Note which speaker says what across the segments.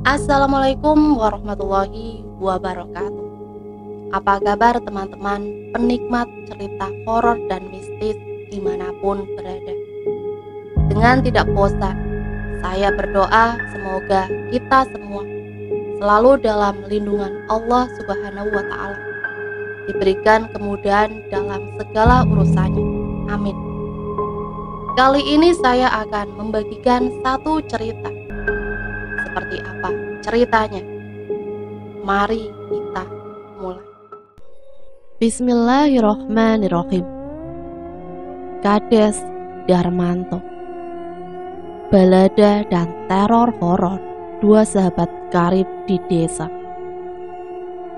Speaker 1: Assalamualaikum warahmatullahi wabarakatuh. Apa kabar teman-teman penikmat cerita horor dan mistis dimanapun berada? Dengan tidak bosan, saya berdoa semoga kita semua selalu dalam lindungan Allah Subhanahu wa Ta'ala, diberikan kemudahan dalam segala urusannya. Amin. Kali ini saya akan membagikan satu cerita. Seperti apa ceritanya? Mari kita mulai. Bismillahirrohmanirrohim. Kades Darmanto. Balada dan teror horor dua sahabat karib di desa.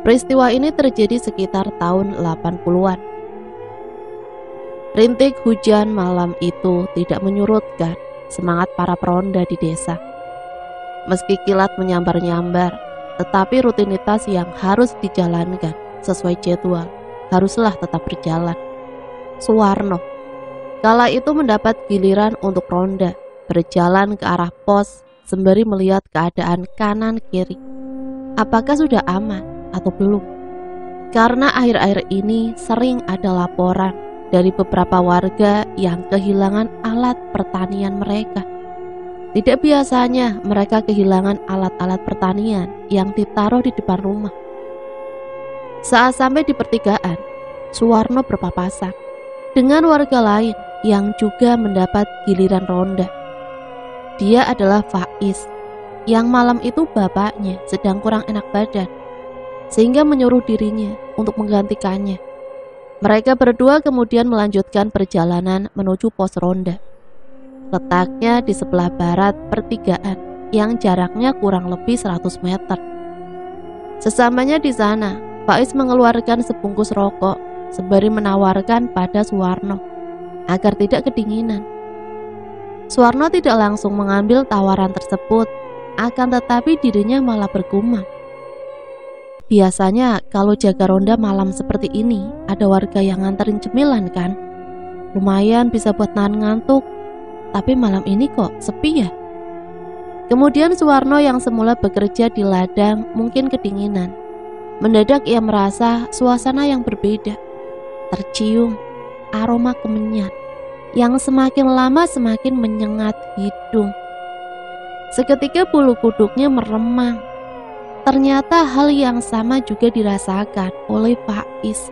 Speaker 1: Peristiwa ini terjadi sekitar tahun 80-an. Rintik hujan malam itu tidak menyurutkan semangat para peronda di desa. Meski kilat menyambar-nyambar, tetapi rutinitas yang harus dijalankan sesuai jadwal haruslah tetap berjalan. Suwarno kala itu mendapat giliran untuk ronda, berjalan ke arah pos sembari melihat keadaan kanan kiri. Apakah sudah aman atau belum? Karena akhir-akhir ini sering ada laporan dari beberapa warga yang kehilangan alat pertanian mereka. Tidak biasanya mereka kehilangan alat-alat pertanian yang ditaruh di depan rumah. Saat sampai di pertigaan, Suwarno berpapasan dengan warga lain yang juga mendapat giliran ronda. Dia adalah Faiz, yang malam itu bapaknya sedang kurang enak badan, sehingga menyuruh dirinya untuk menggantikannya. Mereka berdua kemudian melanjutkan perjalanan menuju pos ronda. Letaknya di sebelah barat pertigaan yang jaraknya kurang lebih 100 meter. Sesamanya di sana, Faiz mengeluarkan sebungkus rokok sembari menawarkan pada Suwarno agar tidak kedinginan. Suwarno tidak langsung mengambil tawaran tersebut, akan tetapi dirinya malah bergumam. Biasanya kalau jaga ronda malam seperti ini ada warga yang nganterin cemilan kan? Lumayan bisa buat nahan ngantuk. Tapi malam ini kok sepi ya? Kemudian Suwarno yang semula bekerja di ladang mungkin kedinginan. Mendadak ia merasa suasana yang berbeda. Tercium aroma kemenyan yang semakin lama semakin menyengat hidung. Seketika bulu kuduknya meremang. Ternyata hal yang sama juga dirasakan oleh Faiz.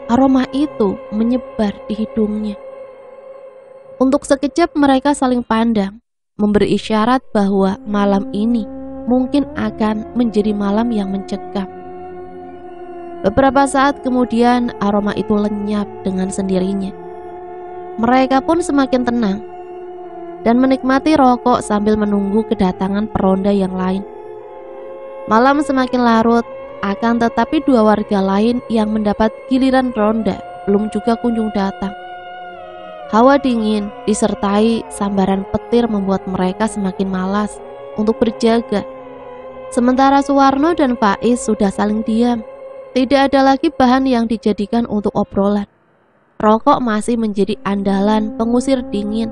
Speaker 1: Aroma itu menyebar di hidungnya. Untuk sekejap mereka saling pandang, memberi isyarat bahwa malam ini mungkin akan menjadi malam yang mencekam. Beberapa saat kemudian aroma itu lenyap dengan sendirinya. Mereka pun semakin tenang dan menikmati rokok sambil menunggu kedatangan peronda yang lain. Malam semakin larut, akan tetapi dua warga lain yang mendapat giliran ronda belum juga kunjung datang. Hawa dingin disertai sambaran petir membuat mereka semakin malas untuk berjaga. Sementara Suwarno dan Faiz sudah saling diam. Tidak ada lagi bahan yang dijadikan untuk obrolan. Rokok masih menjadi andalan pengusir dingin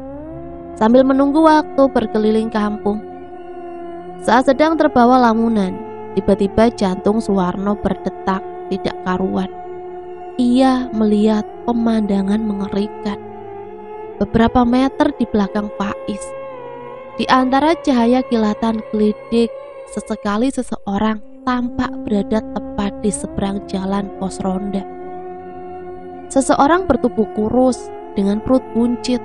Speaker 1: sambil menunggu waktu berkeliling kampung. Saat sedang terbawa lamunan, tiba-tiba jantung Suwarno berdetak tidak karuan. Ia melihat pemandangan mengerikan. Beberapa meter di belakang Faiz, di antara cahaya kilatan gelidik, sesekali seseorang tampak berada tepat di seberang jalan pos ronda. Seseorang bertubuh kurus dengan perut buncit,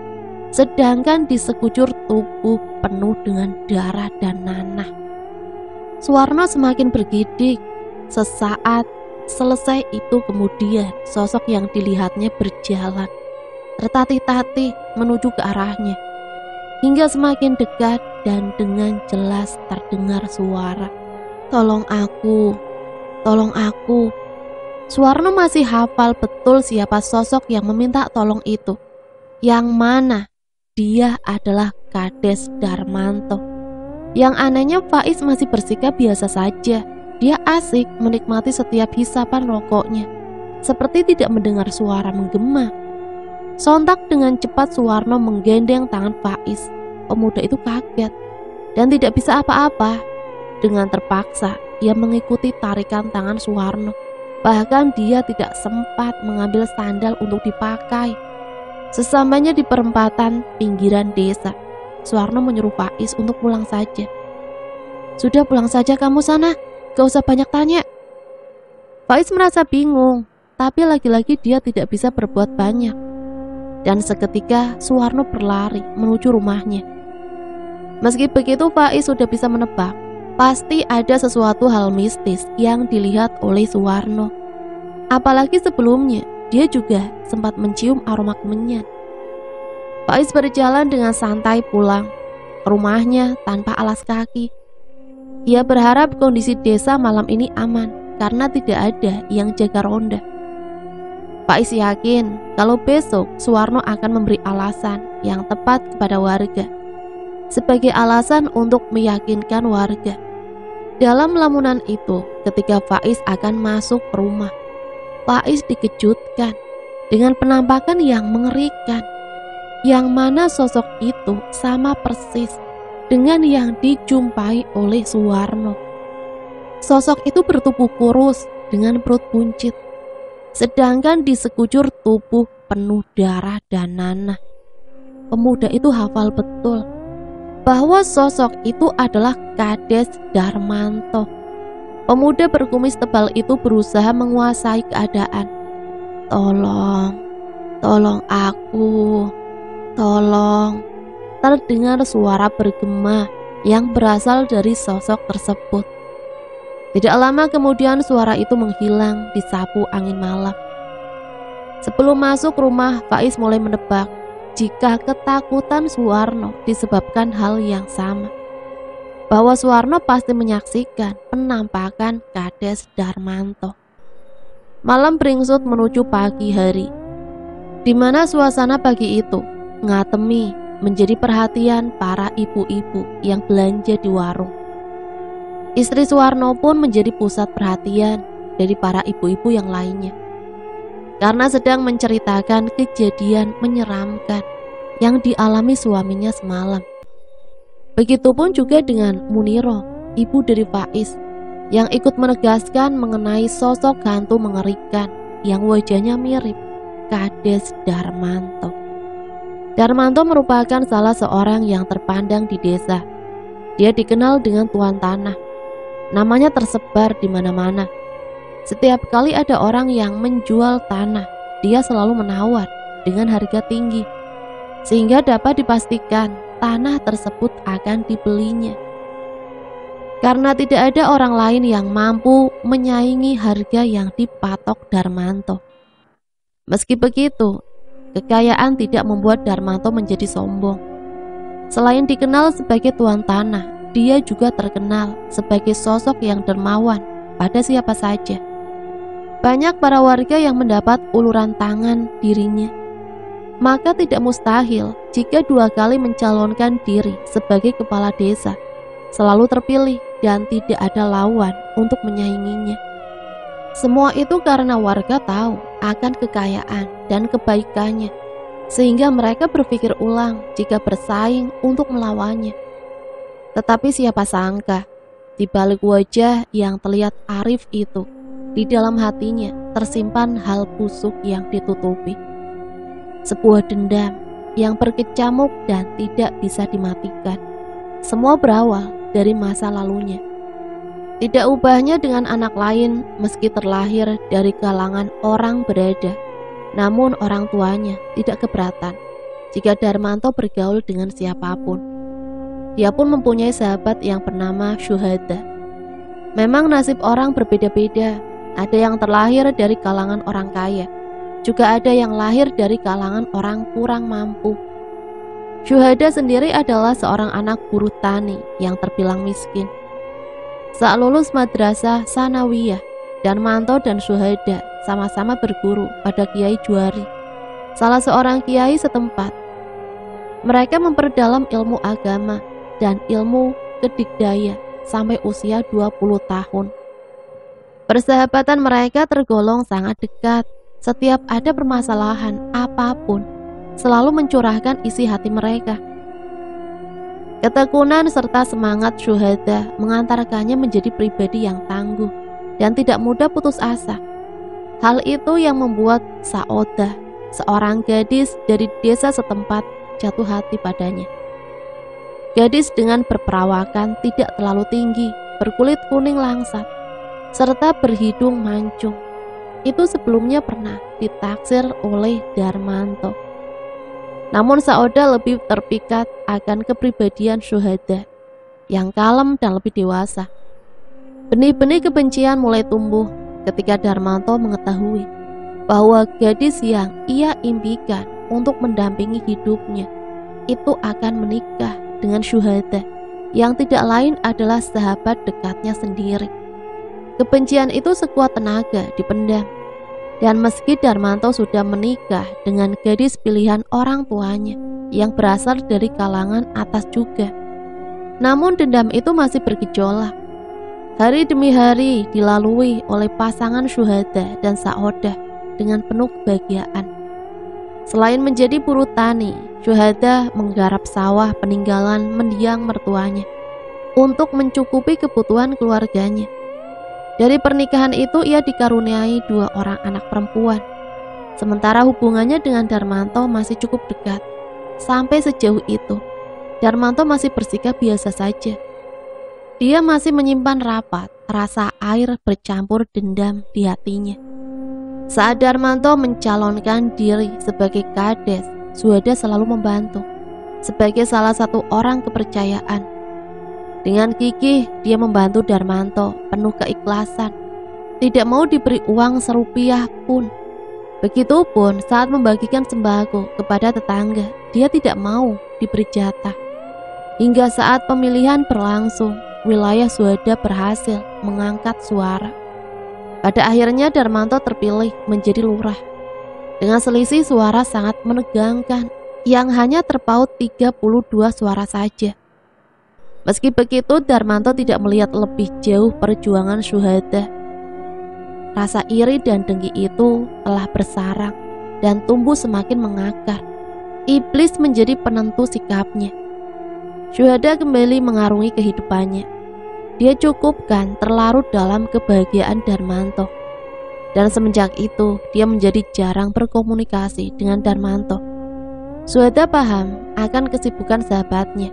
Speaker 1: sedangkan di sekujur tubuh penuh dengan darah dan nanah. Suwarno semakin bergidik. Sesaat selesai itu kemudian sosok yang dilihatnya berjalan tertatih-tatih menuju ke arahnya, hingga semakin dekat dan dengan jelas terdengar suara, "Tolong aku, tolong aku." Suwarno masih hafal betul siapa sosok yang meminta tolong itu. Yang mana dia adalah Kades Darmanto. Yang anehnya Faiz masih bersikap biasa saja. Dia asik menikmati setiap hisapan rokoknya, seperti tidak mendengar suara menggema. Sontak dengan cepat Suwarno menggendeng tangan Faiz. Pemuda itu kaget dan tidak bisa apa-apa. dengan terpaksa ia mengikuti tarikan tangan Suwarno. Bahkan dia tidak sempat mengambil sandal untuk dipakai. Sesampainya di perempatan pinggiran desa, Suwarno menyuruh Faiz untuk pulang saja. "Sudah, pulang saja kamu sana, gak usah banyak tanya." Faiz merasa bingung, tapi lagi-lagi dia tidak bisa berbuat banyak. Dan seketika Suwarno berlari menuju rumahnya. Meski begitu, Faiz sudah bisa menebak, pasti ada sesuatu hal mistis yang dilihat oleh Suwarno. Apalagi sebelumnya dia juga sempat mencium aroma kemenyan. Faiz berjalan dengan santai pulang ke rumahnya tanpa alas kaki. Ia berharap kondisi desa malam ini aman karena tidak ada yang jaga ronda. Faiz yakin kalau besok Suwarno akan memberi alasan yang tepat kepada warga, sebagai alasan untuk meyakinkan warga. Dalam lamunan itu, ketika Faiz akan masuk ke rumah, Faiz dikejutkan dengan penampakan yang mengerikan, yang mana sosok itu sama persis dengan yang dijumpai oleh Suwarno. Sosok itu bertubuh kurus dengan perut buncit, sedangkan di sekujur tubuh penuh darah dan nanah. Pemuda itu hafal betul bahwa sosok itu adalah Kades Darmanto. Pemuda berkumis tebal itu berusaha menguasai keadaan. Tolong aku, tolong." Terdengar suara bergema yang berasal dari sosok tersebut. Tidak lama kemudian suara itu menghilang disapu angin malam. Sebelum masuk rumah, Faiz mulai menebak jika ketakutan Suwarno disebabkan hal yang sama, bahwa Suwarno pasti menyaksikan penampakan Kades Darmanto. Malam beringsut menuju pagi hari, di mana suasana pagi itu ngatemi menjadi perhatian para ibu-ibu yang belanja di warung. Istri Suwarno pun menjadi pusat perhatian dari para ibu-ibu yang lainnya, karena sedang menceritakan kejadian menyeramkan yang dialami suaminya semalam. Begitupun juga dengan Muniro, ibu dari Faiz, yang ikut menegaskan mengenai sosok hantu mengerikan yang wajahnya mirip Kades Darmanto. Darmanto merupakan salah seorang yang terpandang di desa. Dia dikenal dengan tuan tanah. Namanya tersebar di mana-mana. Setiap kali ada orang yang menjual tanah, dia selalu menawar dengan harga tinggi, sehingga dapat dipastikan tanah tersebut akan dibelinya. Karena tidak ada orang lain yang mampu menyaingi harga yang dipatok Darmanto. Meski begitu, kekayaan tidak membuat Darmanto menjadi sombong. Selain dikenal sebagai tuan tanah, dia juga terkenal sebagai sosok yang dermawan pada siapa saja. Banyak para warga yang mendapat uluran tangan dirinya. Maka tidak mustahil jika 2 kali mencalonkan diri sebagai kepala desa, selalu terpilih dan tidak ada lawan untuk menyainginya. Semua itu karena warga tahu akan kekayaan dan kebaikannya, sehingga mereka berpikir ulang jika bersaing untuk melawannya. Tetapi siapa sangka, di balik wajah yang terlihat arif itu, di dalam hatinya tersimpan hal busuk yang ditutupi. Sebuah dendam yang berkecamuk dan tidak bisa dimatikan. Semua berawal dari masa lalunya. Tidak ubahnya dengan anak lain meski terlahir dari kalangan orang berada. Namun orang tuanya tidak keberatan jika Darmanto bergaul dengan siapapun. Dia pun mempunyai sahabat yang bernama Syuhada. Memang nasib orang berbeda-beda. Ada yang terlahir dari kalangan orang kaya, juga ada yang lahir dari kalangan orang kurang mampu. Syuhada sendiri adalah seorang anak buruh tani yang terbilang miskin. Saat lulus madrasah Sanawiyah, Darmanto dan Syuhada sama-sama berguru pada Kiai Juari, salah seorang kiai setempat. Mereka memperdalam ilmu agama dan ilmu kedikdaya sampai usia 20 tahun. Persahabatan mereka tergolong sangat dekat. Setiap ada permasalahan apapun, selalu mencurahkan isi hati mereka. Ketekunan serta semangat syuhada mengantarkannya menjadi pribadi yang tangguh dan tidak mudah putus asa. Hal itu yang membuat Saodah, seorang gadis dari desa setempat, jatuh hati padanya. Gadis dengan berperawakan tidak terlalu tinggi, berkulit kuning langsat, serta berhidung mancung. Itu sebelumnya pernah ditaksir oleh Darmanto. Namun Saodah lebih terpikat akan kepribadian syuhada yang kalem dan lebih dewasa. Benih-benih kebencian mulai tumbuh ketika Darmanto mengetahui bahwa gadis yang ia impikan untuk mendampingi hidupnya itu akan menikah dengan syuhada yang tidak lain adalah sahabat dekatnya sendiri. Kebencian itu sekuat tenaga dipendam. Dan meski Darmanto sudah menikah dengan gadis pilihan orang tuanya yang berasal dari kalangan atas juga, namun dendam itu masih bergejolak. Hari demi hari dilalui oleh pasangan syuhada dan Saodah dengan penuh kebahagiaan. Selain menjadi buruh tani, syuhada menggarap sawah peninggalan mendiang mertuanya untuk mencukupi kebutuhan keluarganya. Dari pernikahan itu ia dikaruniai 2 orang anak perempuan. Sementara hubungannya dengan Darmanto masih cukup dekat. Sampai sejauh itu, Darmanto masih bersikap biasa saja. Dia masih menyimpan rapat rasa air bercampur dendam di hatinya. Saat Darmanto mencalonkan diri sebagai kades, Syuhada selalu membantu sebagai salah satu orang kepercayaan. Dengan gigih dia membantu Darmanto penuh keikhlasan, tidak mau diberi uang serupiah pun. Begitupun saat membagikan sembako kepada tetangga, dia tidak mau diberi jatah. Hingga saat pemilihan berlangsung, wilayah Syuhada berhasil mengangkat suara. Pada akhirnya Darmanto terpilih menjadi lurah dengan selisih suara sangat menegangkan yang hanya terpaut 32 suara saja. Meski begitu, Darmanto tidak melihat lebih jauh perjuangan syuhada. Rasa iri dan dengki itu telah bersarang dan tumbuh semakin mengakar. Iblis menjadi penentu sikapnya. Syuhada kembali mengarungi kehidupannya. Dia cukupkan terlarut dalam kebahagiaan Darmanto. Dan semenjak itu, dia menjadi jarang berkomunikasi dengan Darmanto. Syuhada paham akan kesibukan sahabatnya.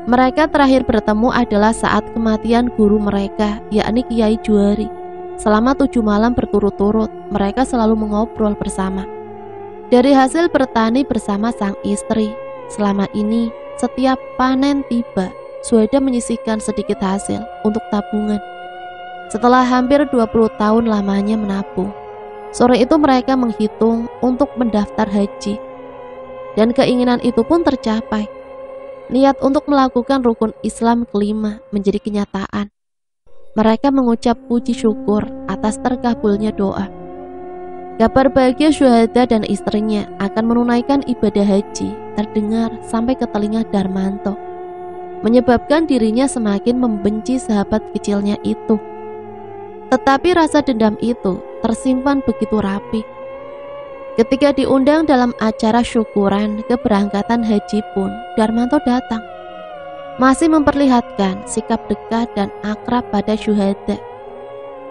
Speaker 1: Mereka terakhir bertemu adalah saat kematian guru mereka, yakni Kiai Juari. Selama 7 malam berturut-turut, mereka selalu mengobrol bersama. Dari hasil bertani bersama sang istri, selama ini setiap panen tiba, Syuhada menyisihkan sedikit hasil untuk tabungan. Setelah hampir 20 tahun lamanya menabung, sore itu mereka menghitung untuk mendaftar haji. Dan keinginan itu pun tercapai. Niat untuk melakukan rukun Islam kelima menjadi kenyataan. Mereka mengucap puji syukur atas terkabulnya doa. Kabar bahagia syuhada dan istrinya akan menunaikan ibadah haji terdengar sampai ke telinga Darmanto, menyebabkan dirinya semakin membenci sahabat kecilnya itu. Tetapi rasa dendam itu tersimpan begitu rapi. Ketika diundang dalam acara syukuran keberangkatan haji pun, Darmanto datang. Masih memperlihatkan sikap dekat dan akrab pada syuhada.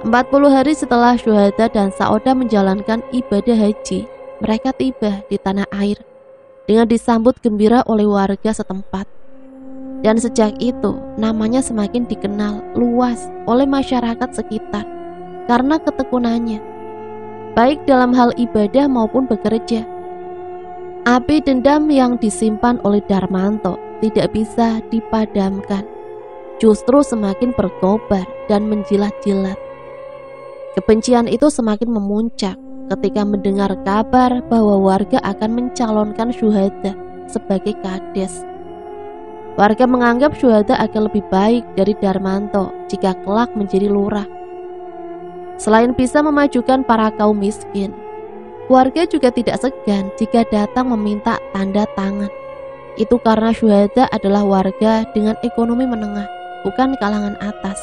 Speaker 1: 40 hari setelah syuhada dan Saodah menjalankan ibadah haji, mereka tiba di tanah air dengan disambut gembira oleh warga setempat. Dan sejak itu, namanya semakin dikenal luas oleh masyarakat sekitar karena ketekunannya, baik dalam hal ibadah maupun bekerja. Api dendam yang disimpan oleh Darmanto tidak bisa dipadamkan, justru semakin berkobar dan menjilat-jilat. Kebencian itu semakin memuncak ketika mendengar kabar bahwa warga akan mencalonkan syuhada sebagai kades. Warga menganggap syuhada akan lebih baik dari Darmanto jika kelak menjadi lurah. Selain bisa memajukan para kaum miskin, warga juga tidak segan jika datang meminta tanda tangan. Itu karena syuhada adalah warga dengan ekonomi menengah, bukan kalangan atas.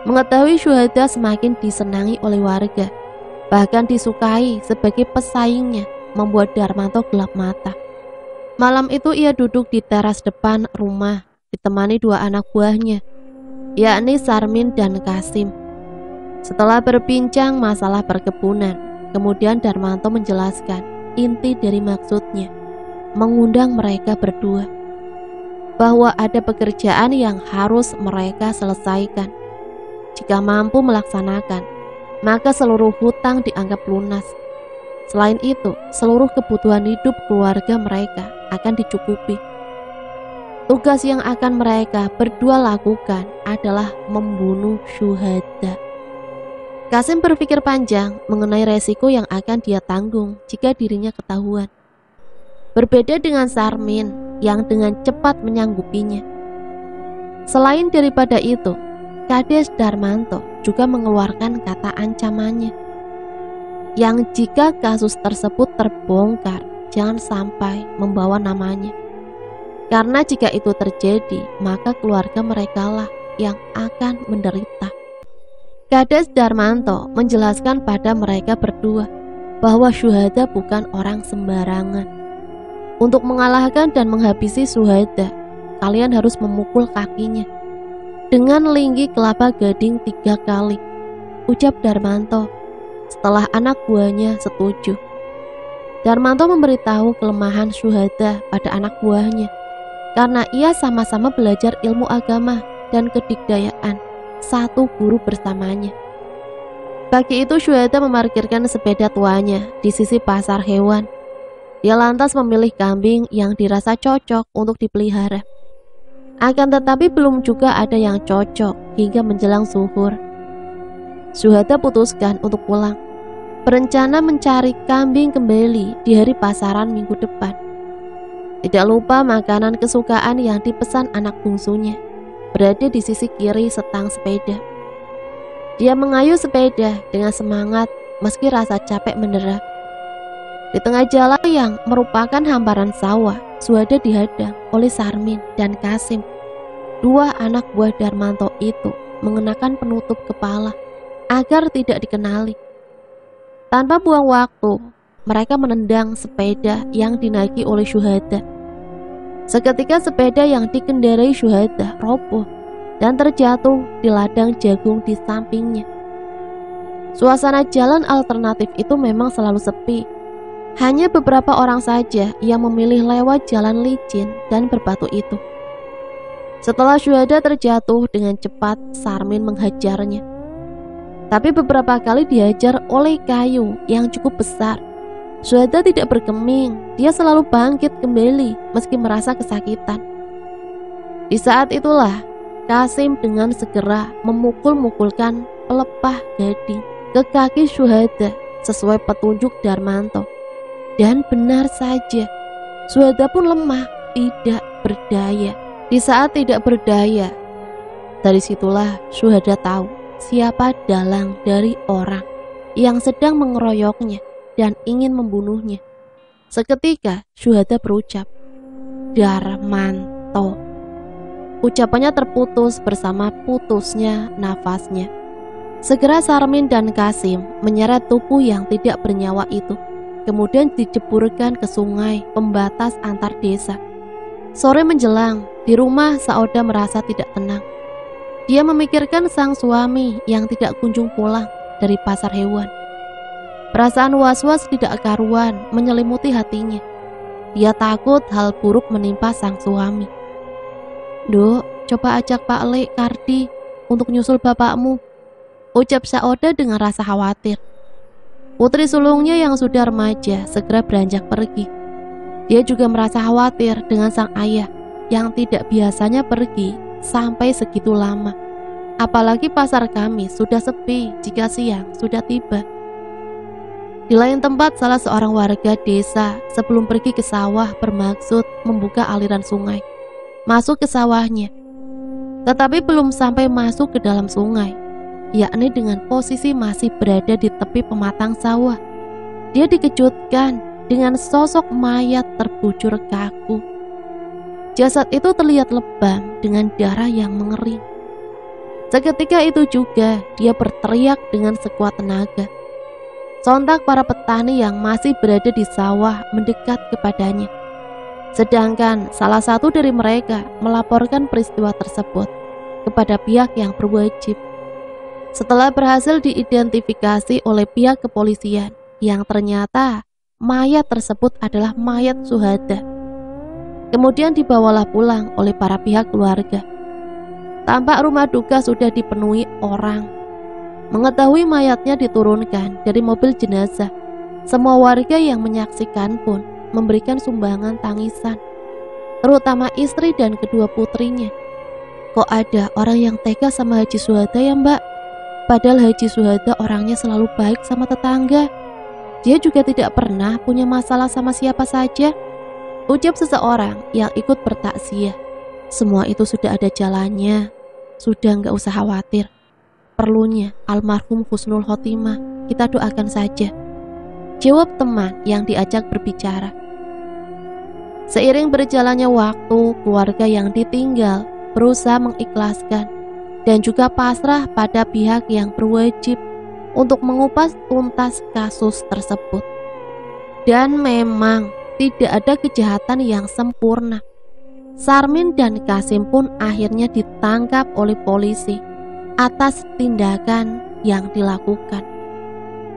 Speaker 1: Mengetahui syuhada semakin disenangi oleh warga, bahkan disukai sebagai pesaingnya, membuat Darmanto gelap mata. Malam itu ia duduk di teras depan rumah, ditemani dua anak buahnya, yakni Sarmin dan Kasim. Setelah berbincang masalah perkebunan, kemudian Darmanto menjelaskan inti dari maksudnya, mengundang mereka berdua, bahwa ada pekerjaan yang harus mereka selesaikan. Jika mampu melaksanakan, maka seluruh hutang dianggap lunas. Selain itu, seluruh kebutuhan hidup keluarga mereka akan dicukupi. Tugas yang akan mereka berdua lakukan adalah membunuh syuhada. Kasim berpikir panjang mengenai resiko yang akan dia tanggung jika dirinya ketahuan. Berbeda dengan Sarmin yang dengan cepat menyanggupinya. Selain daripada itu, Kades Darmanto juga mengeluarkan kata ancamannya, yang jika kasus tersebut terbongkar, jangan sampai membawa namanya. Karena jika itu terjadi, maka keluarga merekalah yang akan menderita. Kades Darmanto menjelaskan pada mereka berdua bahwa syuhada bukan orang sembarangan. Untuk mengalahkan dan menghabisi syuhada, kalian harus memukul kakinya dengan linggi kelapa gading 3 kali, ucap Darmanto. Setelah anak buahnya setuju, Darmanto memberitahu kelemahan syuhada pada anak buahnya, karena ia sama-sama belajar ilmu agama dan kedikdayaan satu guru bersamanya. Pagi itu syuhada memarkirkan sepeda tuanya di sisi pasar hewan. Dia lantas memilih kambing yang dirasa cocok untuk dipelihara. Akan tetapi belum juga ada yang cocok hingga menjelang zuhur. Syuhada putuskan untuk pulang, berencana mencari kambing kembali di hari pasaran minggu depan. Tidak lupa makanan kesukaan yang dipesan anak bungsunya berada di sisi kiri setang sepeda. Dia mengayuh sepeda dengan semangat meski rasa capek mendera. Di tengah jalan yang merupakan hamparan sawah, Syuhada dihadang oleh Sarmin dan Kasim. Dua anak buah Darmanto itu mengenakan penutup kepala agar tidak dikenali. Tanpa buang waktu, mereka menendang sepeda yang dinaiki oleh syuhada. Seketika sepeda yang dikendarai syuhada roboh dan terjatuh di ladang jagung di sampingnya. Suasana jalan alternatif itu memang selalu sepi. Hanya beberapa orang saja yang memilih lewat jalan licin dan berbatu itu. Setelah syuhada terjatuh dengan cepat, Sarmin menghajarnya. Tapi beberapa kali dihajar oleh kayu yang cukup besar. Syuhada tidak bergeming, dia selalu bangkit kembali meski merasa kesakitan. Di saat itulah Kasim dengan segera memukul-mukulkan pelepah gading ke kaki syuhada sesuai petunjuk Darmanto. Dan benar saja, syuhada pun lemah, tidak berdaya. Di saat tidak berdaya, dari situlah syuhada tahu siapa dalang dari orang yang sedang mengeroyoknya dan ingin membunuhnya. Seketika syuhada berucap, "Darmanto." Ucapannya terputus bersama putusnya nafasnya. Segera Sarmin dan Kasim menyeret tubuh yang tidak bernyawa itu, kemudian diceburkan ke sungai pembatas antar desa. Sore menjelang, di rumah Saoda merasa tidak tenang. Dia memikirkan sang suami yang tidak kunjung pulang dari pasar hewan. Perasaan was-was tidak karuan menyelimuti hatinya. Dia takut hal buruk menimpa sang suami. "Duk, coba ajak Pak Le Kardi untuk nyusul bapakmu," ucap Saoda dengan rasa khawatir. Putri sulungnya yang sudah remaja segera beranjak pergi. Dia juga merasa khawatir dengan sang ayah yang tidak biasanya pergi sampai segitu lama. Apalagi pasar kami sudah sepi jika siang sudah tiba. Di lain tempat, salah seorang warga desa sebelum pergi ke sawah bermaksud membuka aliran sungai masuk ke sawahnya. Tetapi belum sampai masuk ke dalam sungai, yakni dengan posisi masih berada di tepi pematang sawah, dia dikejutkan dengan sosok mayat terbujur kaku. Jasad itu terlihat lebam dengan darah yang mengering. Seketika itu juga dia berteriak dengan sekuat tenaga. Sontak para petani yang masih berada di sawah mendekat kepadanya. Sedangkan salah satu dari mereka melaporkan peristiwa tersebut kepada pihak yang berwajib. Setelah berhasil diidentifikasi oleh pihak kepolisian, yang ternyata mayat tersebut adalah mayat syuhada. Kemudian dibawalah pulang oleh para pihak keluarga. Tampak rumah duka sudah dipenuhi orang. Mengetahui mayatnya diturunkan dari mobil jenazah, semua warga yang menyaksikan pun memberikan sumbangan tangisan, terutama istri dan kedua putrinya. Kok ada orang yang tega sama Haji Syuhada ya mbak? Padahal Haji Syuhada orangnya selalu baik sama tetangga. Dia juga tidak pernah punya masalah sama siapa saja, ucap seseorang yang ikut bertaksiyah. Semua itu sudah ada jalannya, sudah nggak usah khawatir. Perlunya almarhum husnul khotimah, kita doakan saja, jawab teman yang diajak berbicara. Seiring berjalannya waktu, keluarga yang ditinggal berusaha mengikhlaskan dan juga pasrah pada pihak yang berwajib untuk mengupas tuntas kasus tersebut. Dan memang tidak ada kejahatan yang sempurna. Sarmin dan Kasim pun akhirnya ditangkap oleh polisi atas tindakan yang dilakukan.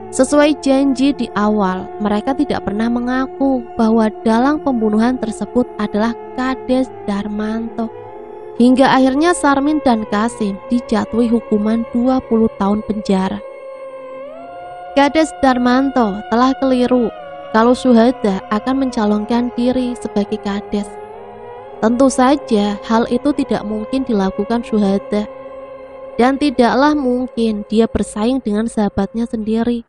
Speaker 1: Sesuai janji di awal, mereka tidak pernah mengaku bahwa dalang pembunuhan tersebut adalah Kades Darmanto. Hingga akhirnya Sarmin dan Kasim dijatuhi hukuman 20 tahun penjara. Kades Darmanto telah keliru kalau Syuhada akan mencalonkan diri sebagai kades. Tentu saja hal itu tidak mungkin dilakukan Syuhada, dan tidaklah mungkin dia bersaing dengan sahabatnya sendiri.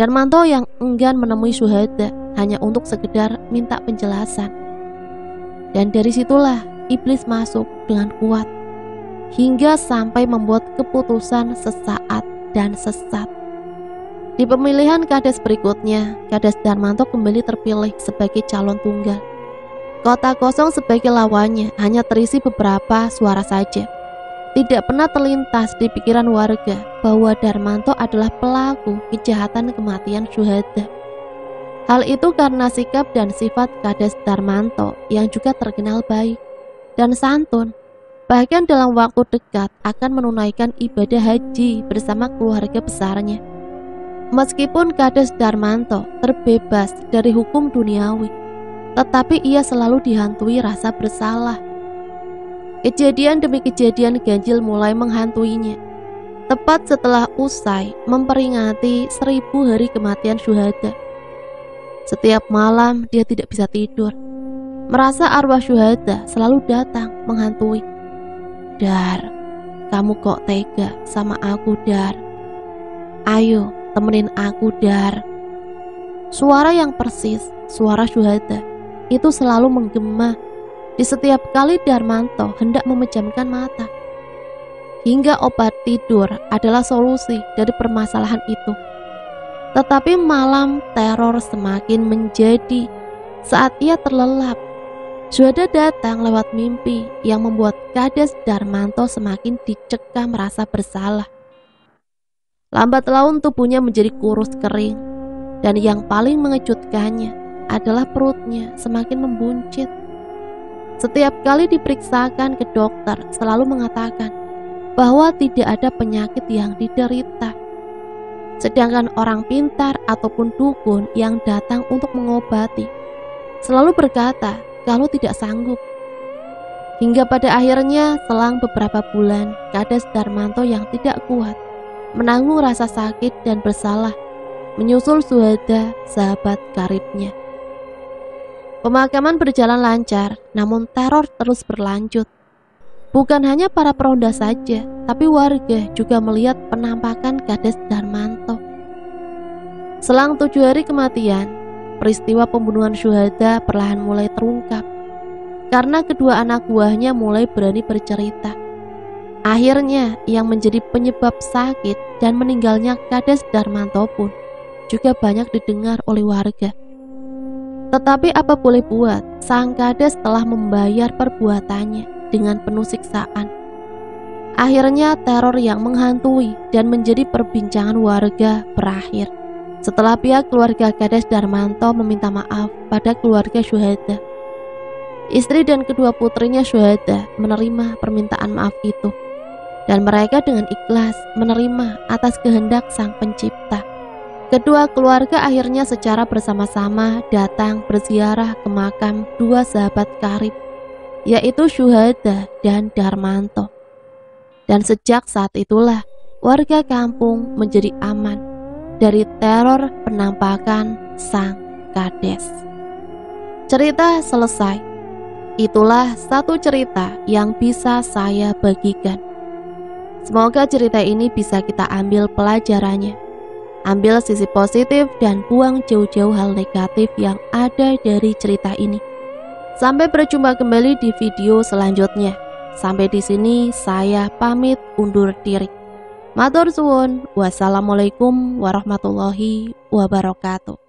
Speaker 1: Darmanto yang enggan menemui Syuhada hanya untuk sekedar minta penjelasan. Dan dari situlah iblis masuk dengan kuat, hingga sampai membuat keputusan sesaat dan sesat. Di pemilihan kades berikutnya, Kades Darmanto kembali terpilih sebagai calon tunggal. Kota kosong sebagai lawannya hanya terisi beberapa suara saja. Tidak pernah terlintas di pikiran warga bahwa Darmanto adalah pelaku kejahatan kematian Syuhada. Hal itu karena sikap dan sifat Kades Darmanto yang juga terkenal baik dan santun. Bahkan dalam waktu dekat akan menunaikan ibadah haji bersama keluarga besarnya. Meskipun Kades Darmanto terbebas dari hukum duniawi, tetapi ia selalu dihantui rasa bersalah. Kejadian demi kejadian ganjil mulai menghantuinya. Tepat setelah usai memperingati 1000 hari kematian Syuhada, setiap malam dia tidak bisa tidur, merasa arwah Syuhada selalu datang menghantui. Dar, kamu kok tega sama aku, Dar? Ayo temenin aku, Dar. Suara yang persis suara Syuhada itu selalu menggema di setiap kali Darmanto hendak memejamkan mata. Hingga obat tidur adalah solusi dari permasalahan itu. Tetapi malam teror semakin menjadi saat ia terlelap. Syuhada datang lewat mimpi yang membuat Kades Darmanto semakin dicekam rasa bersalah. Lambat laun tubuhnya menjadi kurus kering, dan yang paling mengejutkannya adalah perutnya semakin membuncit. Setiap kali diperiksakan ke dokter selalu mengatakan bahwa tidak ada penyakit yang diderita. Sedangkan orang pintar ataupun dukun yang datang untuk mengobati selalu berkata kalau tidak sanggup. Hingga pada akhirnya selang beberapa bulan, Kades Darmanto yang tidak kuat menanggung rasa sakit dan bersalah menyusul Syuhada, sahabat karibnya. Pemakaman berjalan lancar, namun teror terus berlanjut. Bukan hanya para peronda saja, tapi warga juga melihat penampakan Kades Darmanto. Selang 7 hari kematian, peristiwa pembunuhan Syuhada perlahan mulai terungkap, karena kedua anak buahnya mulai berani bercerita. Akhirnya, yang menjadi penyebab sakit dan meninggalnya Kades Darmanto pun juga banyak didengar oleh warga. Tetapi apa boleh buat, sang kades telah membayar perbuatannya dengan penuh siksaan. Akhirnya teror yang menghantui dan menjadi perbincangan warga berakhir setelah pihak keluarga Kades Darmanto meminta maaf pada keluarga Syuhada Istri dan kedua putrinya syuhada menerima permintaan maaf itu, dan mereka dengan ikhlas menerima atas kehendak Sang Pencipta. Kedua keluarga akhirnya secara bersama-sama datang berziarah ke makam dua sahabat karib, yaitu Syuhada dan Darmanto. Dan sejak saat itulah warga kampung menjadi aman dari teror penampakan Sang Kades. Cerita selesai. Itulah satu cerita yang bisa saya bagikan. Semoga cerita ini bisa kita ambil pelajarannya. Ambil sisi positif dan buang jauh-jauh hal negatif yang ada dari cerita ini. Sampai berjumpa kembali di video selanjutnya. Sampai di sini saya pamit undur diri. Matur suwun. Wassalamualaikum warahmatullahi wabarakatuh.